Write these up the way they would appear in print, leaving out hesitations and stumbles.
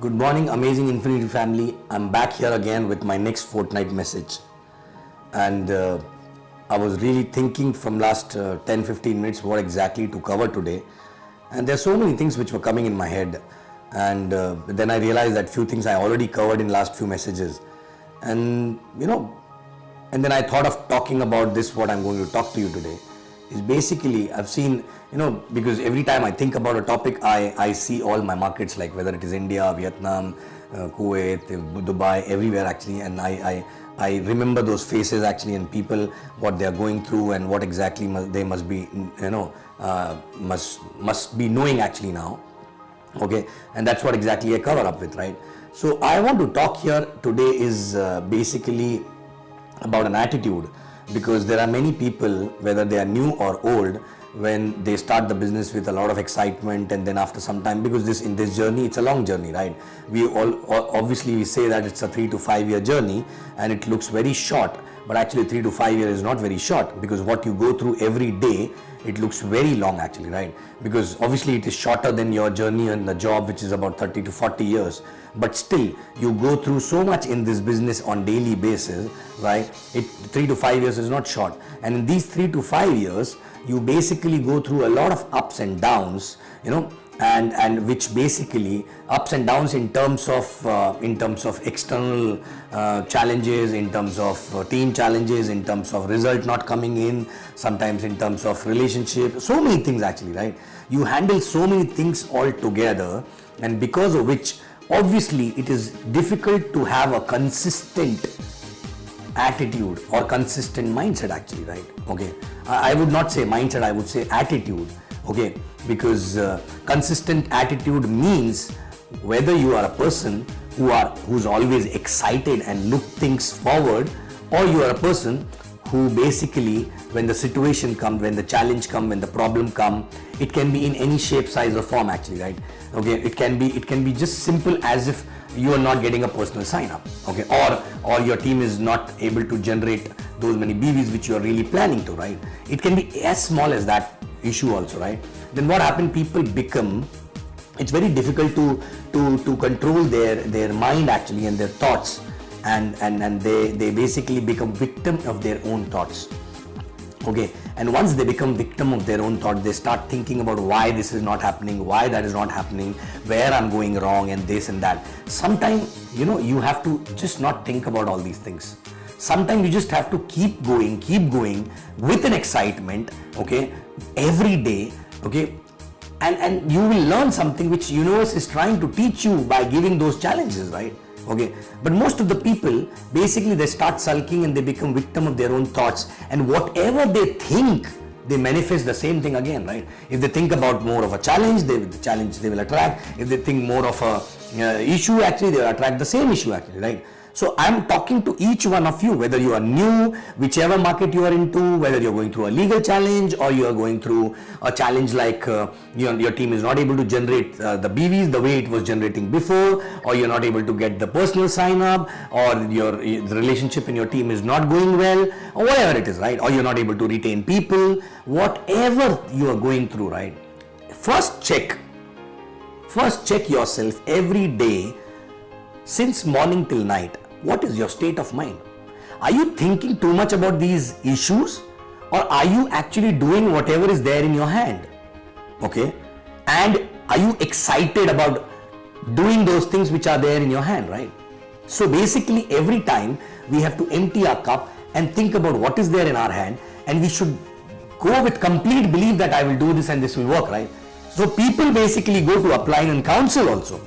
Good morning, amazing Infinity family. I'm back here again with my next fortnight message. And I was really thinking from last 10-15 minutes what exactly to cover today. And there's so many things which were coming in my head. And then I realized that few things I already covered in last few messages. And and then I thought of talking about this, what I'm going to talk to you today. Is basically, I've seen, because every time I think about a topic, I see all my markets, like whether it is India, Vietnam, Kuwait, Dubai, everywhere actually, and I remember those faces actually, and people, what they are going through and what exactly they must be, must be knowing actually now. Okay, and that's what exactly I cover up with, right? So I want to talk here today is basically about an attitude, because there are many people, whether they are new or old, when they start the business with a lot of excitement, and then after some time, because in this journey, it's a long journey, right? We all obviously we say that it's a 3 to 5 year journey and it looks very short, but actually 3 to 5 years is not very short, because what you go through every day, it looks very long actually, right? Because obviously it is shorter than your journey in the job, which is about 30 to 40 years, but still you go through so much in this business on daily basis, right? 3 to 5 years is not short, and in these 3 to 5 years you basically go through a lot of ups and downs, and which basically ups and downs in terms of external challenges, in terms of team challenges, in terms of result not coming in, sometimes in terms of relationship, so many things actually, right? You handle so many things all together, and because of which obviously it is difficult to have a consistent attitude or consistent mindset actually, right? Okay, I would not say mindset, I would say attitude. Okay, because consistent attitude means whether you are a person who's always excited and look things forward, or you are a person who basically, when the situation comes, when the challenge comes, when the problem comes, it can be in any shape, size or form actually, right? Okay, it can be just simple as if you are not getting a personal sign up, okay, or your team is not able to generate those many BVs which you are really planning to, right? It can be as small as that issue also, right? Then what happens, people become, it's very difficult to control their mind actually and their thoughts, and they basically become victim of their own thoughts. Okay, and once they become victim of their own thought, they start thinking about why this is not happening, why that is not happening, where I'm going wrong, and this and that. Sometimes, you have to just not think about all these things. Sometimes you just have to keep going with an excitement, okay, every day, okay, and you will learn something which universe is trying to teach you by giving those challenges, right? Okay, but most of the people basically they start sulking and they become victim of their own thoughts, and whatever they think, they manifest the same thing again, right? If they think about more of a challenge, they will attract. If they think more of a issue, actually they will attract the same issue actually, right? So I'm talking to each one of you, whether you are new, whichever market you are into, whether you're going through a legal challenge or you are going through a challenge like your team is not able to generate the BVs the way it was generating before, or you're not able to get the personal sign up, or the relationship in your team is not going well, or whatever it is, right? Or you're not able to retain people, whatever you are going through, right? First check yourself every day, since morning till night. What is your state of mind? Are you thinking too much about these issues, or are you actually doing whatever is there in your hand? Okay, and are you excited about doing those things which are there in your hand, right? So basically every time we have to empty our cup and think about what is there in our hand, and we should go with complete belief that I will do this and this will work, right? So people basically go to upline and counsel also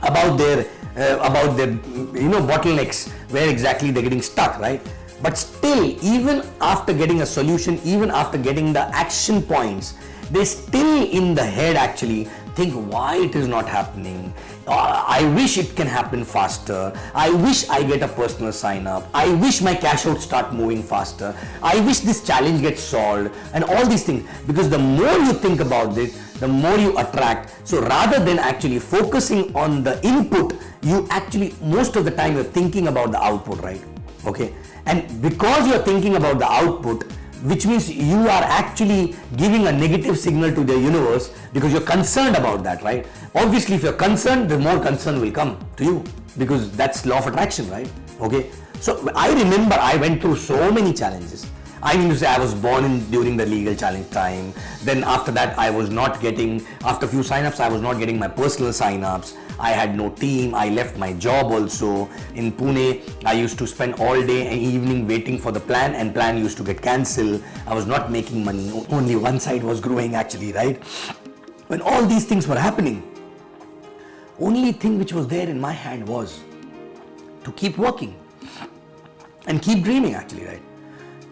about their bottlenecks, where exactly they're getting stuck, right? But still, even after getting a solution, even after getting the action points, they still in the head actually think why it is not happening. I wish it can happen faster. I wish I get a personal sign up. I wish my cash out start moving faster. I wish this challenge gets solved, and all these things, because the more you think about it, the more you attract. So rather than actually focusing on the input, you actually most of the time you're thinking about the output, right? Okay, and because you're thinking about the output, which means you are actually giving a negative signal to the universe because you're concerned about that, right? Obviously, if you're concerned, the more concern will come to you, because that's law of attraction, right? Okay. So I remember I went through so many challenges. I mean to say, I was born during the legal challenge time. Then after that, I was not getting, after a few sign-ups, I was not getting my personal sign-ups. I had no team. I left my job also. In Pune, I used to spend all day and evening waiting for the plan, and plan used to get cancelled. I was not making money. Only one side was growing actually, right? When all these things were happening, only thing which was there in my hand was to keep working and keep dreaming actually, right?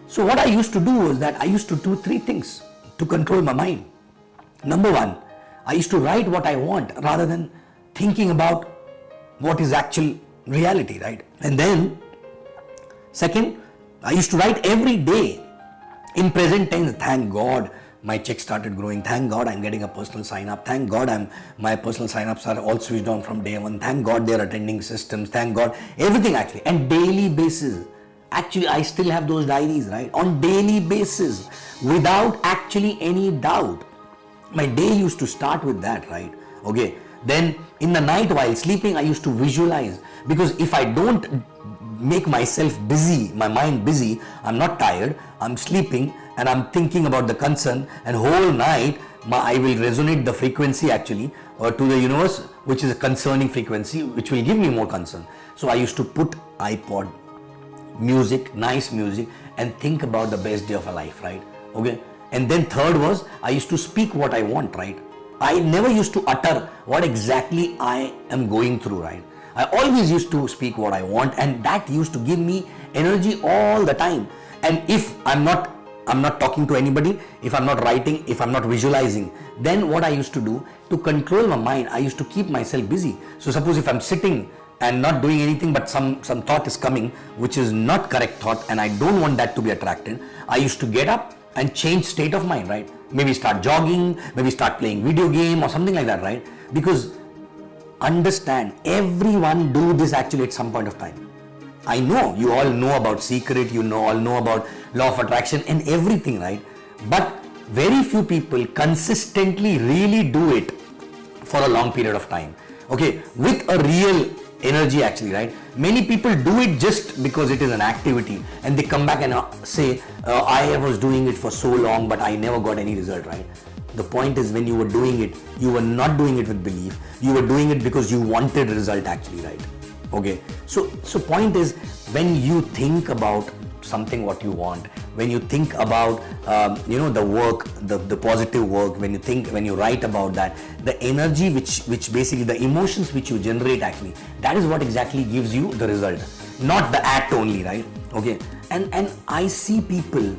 So what I used to do was that I used to do three things to control my mind. Number one, I used to write what I want rather than thinking about what is actual reality, right? And then, second, I used to write every day in present tense. Thank God my check started growing. Thank God I'm getting a personal sign up. Thank God my personal sign ups are all switched on from day one. Thank God they're attending systems. Thank God everything actually. And daily basis. Actually, I still have those diaries, right? On daily basis, without actually any doubt. My day used to start with that, right? Okay. Then in the night while sleeping, I used to visualize, because if I don't make myself busy, my mind busy, I'm not tired, I'm sleeping and I'm thinking about the concern, and whole night I will resonate the frequency actually or to the universe, which is a concerning frequency, which will give me more concern. So I used to put iPod, music, nice music, and think about the best day of a life, right? Okay. And then third was, I used to speak what I want, right? I never used to utter what exactly I am going through, right? I always used to speak what I want, and that used to give me energy all the time. And if I'm not talking to anybody, if I'm not writing, if I'm not visualizing, then what I used to do to control my mind, I used to keep myself busy. So suppose if I'm sitting and not doing anything, but some thought is coming which is not correct thought, and I don't want that to be attracted, I used to get up and change state of mind, right? Maybe start jogging, maybe start playing video game or something like that, right? Because understand, everyone do this actually at some point of time. I know you all know about secret, you all know about law of attraction and everything, right? But very few people consistently really do it for a long period of time, okay, with a real energy actually, right? Many people do it just because it is an activity, and they come back and say, I was doing it for so long but I never got any result, right? The point is, when you were doing it, you were not doing it with belief, you were doing it because you wanted result actually, right? Okay, so point is, when you think about something what you want, when you think about the work, the positive work, when you write about that, the energy which basically the emotions which you generate actually, that is what exactly gives you the result, not the act only, right? Okay. And I see people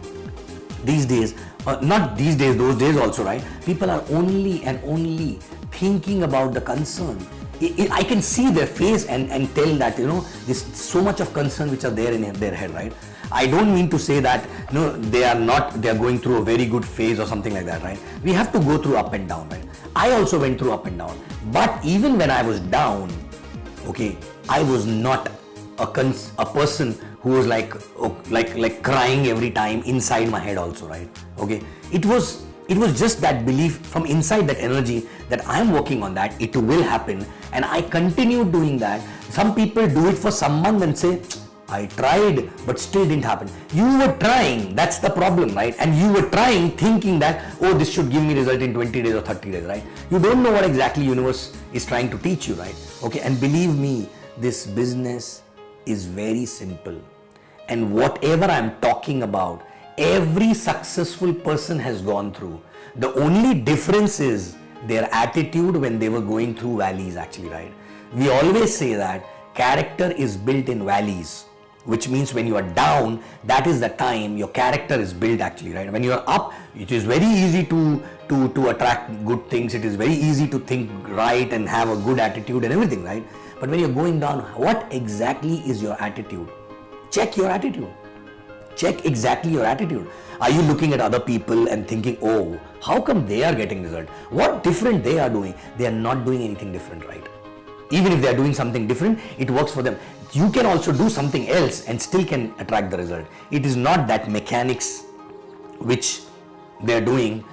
these days, not these days, those days also, right? People are only and only thinking about the concern. I can see their face and tell that, there's so much of concern which are there in their head, right? I don't mean to say that they are going through a very good phase or something like that, right? We have to go through up and down, right? I also went through up and down, but even when I was down, okay, I was not a person who was like crying every time inside my head also, right? Okay, it was just that belief from inside, that energy that I am working on that, it will happen, and I continue doing that. Some people do it for some month and say, I tried but still didn't happen. You were trying, that's the problem, right? And you were trying thinking that, oh, this should give me result in 20 days or 30 days, right? You don't know what exactly universe is trying to teach you, right? Okay, and believe me, this business is very simple. And whatever I'm talking about, every successful person has gone through. The only difference is their attitude when they were going through valleys actually, right? We always say that character is built in valleys, which means when you are down, that is the time your character is built actually, right? When you are up, it is very easy to attract good things. It is very easy to think right and have a good attitude and everything, right? But when you're going down, what exactly is your attitude? Check your attitude. Check exactly your attitude. Are you looking at other people and thinking, oh, how come they are getting result? What different they are doing? They are not doing anything different, right? Even if they are doing something different, it works for them. You can also do something else and still can attract the result. It is not that mechanics which they're doing,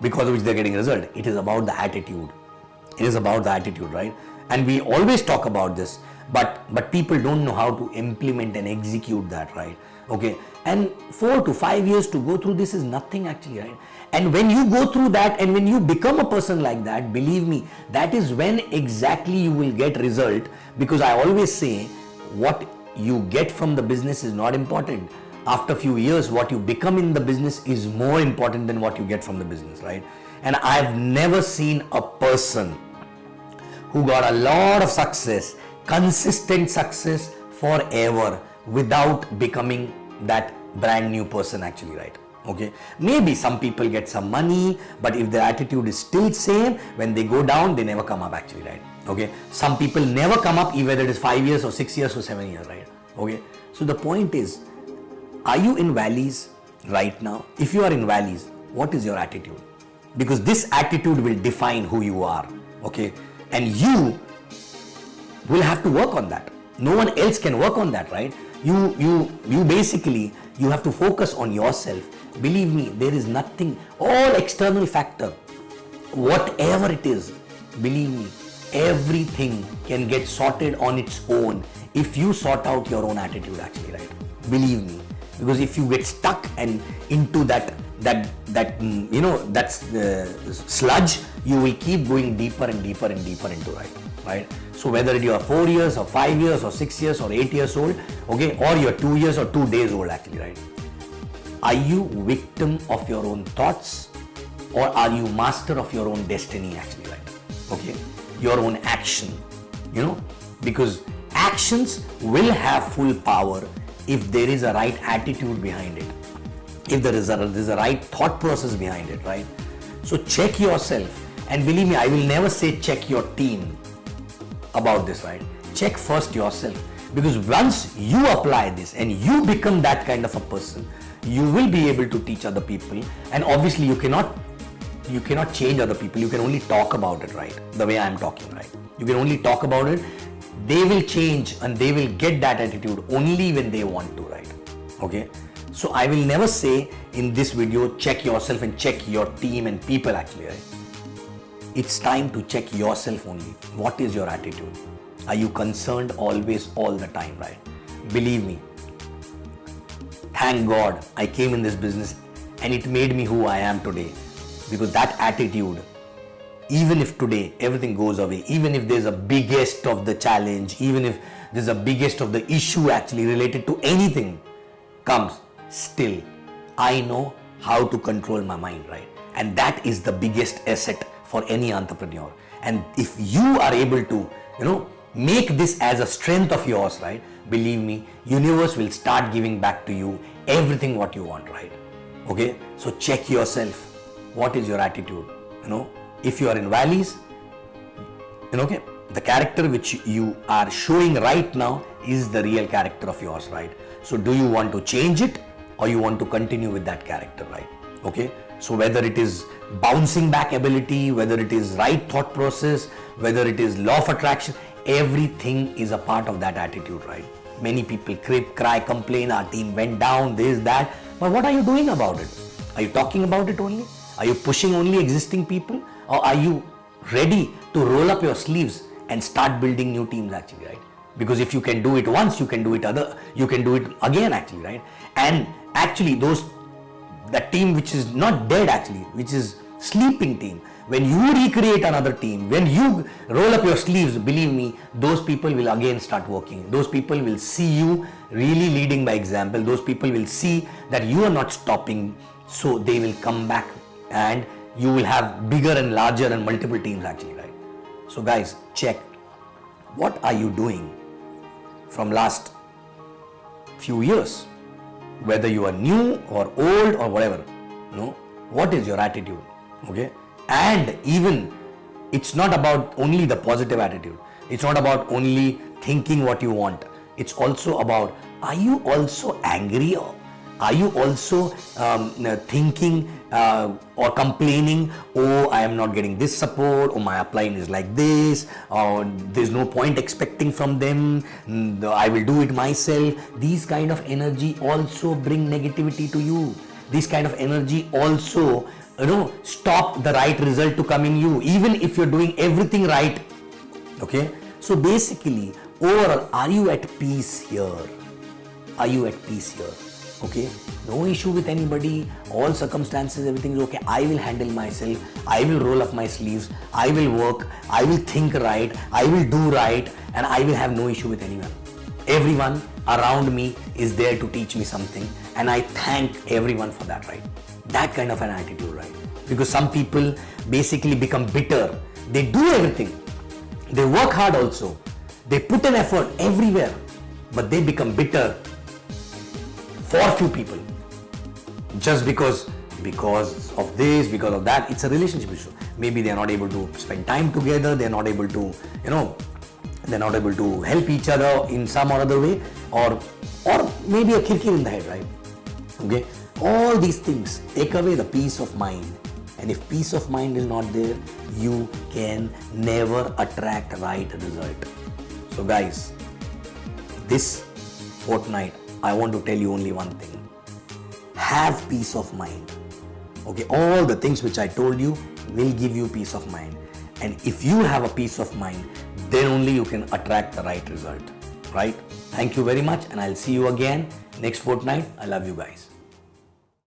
because of which they're getting result. It is about the attitude. It is about the attitude, right? And we always talk about this, but people don't know how to implement and execute that, right? Okay, and 4 to 5 years to go through this is nothing actually, right? And when you go through that and when you become a person like that, believe me, that is when exactly you will get result. Because I always say, what you get from the business is not important. After a few years, what you become in the business is more important than what you get from the business, right? And I've never seen a person who got a lot of success, consistent success forever, without becoming that brand new person actually, right? Okay, maybe some people get some money, but if their attitude is still same, when they go down, they never come up actually, right? Okay, some people never come up, even whether it is 5 years or 6 years or 7 years, right? Okay, so the point is, are you in valleys right now? If you are in valleys, what is your attitude? Because this attitude will define who you are, okay? And you will have to work on that. No one else can work on that, right? You basically, you have to focus on yourself. Believe me, there is nothing, all external factor, whatever it is, believe me, everything can get sorted on its own if you sort out your own attitude actually, right? Believe me. Because if you get stuck and into that sludge, you will keep going deeper and deeper and deeper into, right? So whether you are 4 years or 5 years or 6 years or 8 years old, okay, or you're 2 years or 2 days old actually, right? Are you victim of your own thoughts, or are you master of your own destiny actually, right? Okay, your own action, because actions will have full power if there is a right attitude behind it, if there is a right thought process behind it, right? So check yourself, and believe me, I will never say check your team about this, right? Check first yourself, because once you apply this and you become that kind of a person, you will be able to teach other people. And obviously you cannot change other people. You can only talk about it, right? The way I'm talking, right? You can only talk about it. They will change and they will get that attitude only when they want to, right? Okay, so I will never say in this video check yourself and check your team and people actually, right? It's time to check yourself only. What is your attitude? Are you concerned always, all the time, right? Believe me, thank God I came in this business and it made me who I am today, because that attitude, even if today everything goes away, even if there's a biggest of the challenge, even if there's a biggest of the issue actually related to anything comes, still I know how to control my mind, right? And that is the biggest asset for any entrepreneur. And if you are able to, make this as a strength of yours, right? Believe me, universe will start giving back to you everything what you want, right? Okay, so check yourself. What is your attitude? If you are in valleys, okay, the character which you are showing right now is the real character of yours, right? So do you want to change it, or you want to continue with that character, right? Okay, so whether it is bouncing back ability, whether it is right thought process, whether it is law of attraction, everything is a part of that attitude, right? Many people cry, complain, our team went down, this, that, but what are you doing about it? Are you talking about it only? Are you pushing only existing people, or are you ready to roll up your sleeves and start building new teams actually, right? Because if you can do it once, you can do it again actually, right? And actually that team which is not dead actually, which is sleeping team, when you recreate another team, when you roll up your sleeves, believe me, those people will again start working. Those people will see you really leading by example. Those people will see that you are not stopping, so they will come back and you will have bigger and larger and multiple teams actually, right? So guys, check what are you doing from last few years, whether you are new or old or whatever, what is your attitude? Okay, and even it's not about only the positive attitude, it's not about only thinking what you want, it's also about, are you also angry, or are you also thinking or complaining, oh, I am not getting this support, or my upline is like this, or there's no point expecting from them, I will do it myself. These kind of energy also bring negativity to you. this kind of energy also, stop the right result to come in you, even if you're doing everything right. Okay, so basically, overall, are you at peace here? Are you at peace here? Okay, no issue with anybody, all circumstances, everything is okay. I will handle myself, I will roll up my sleeves, I will work, I will think right, I will do right, and I will have no issue with anyone. Everyone around me is there to teach me something, and I thank everyone for that, right? That kind of an attitude, right? Because some people basically become bitter. They do everything, they work hard also, they put an effort everywhere, but they become bitter for few people, just because of this, because of that. It's a relationship issue. Maybe they are not able to spend time together, they are not able to, they're not able to help each other in some or other way, or maybe a kirkir in the head, right? Okay, all these things take away the peace of mind, and if peace of mind is not there, you can never attract right result. So guys, this fortnight, I want to tell you only one thing. Have peace of mind. Okay, all the things which I told you will give you peace of mind. And if you have a peace of mind, then only you can attract the right result. Right? Thank you very much, and I'll see you again next fortnight. I love you guys.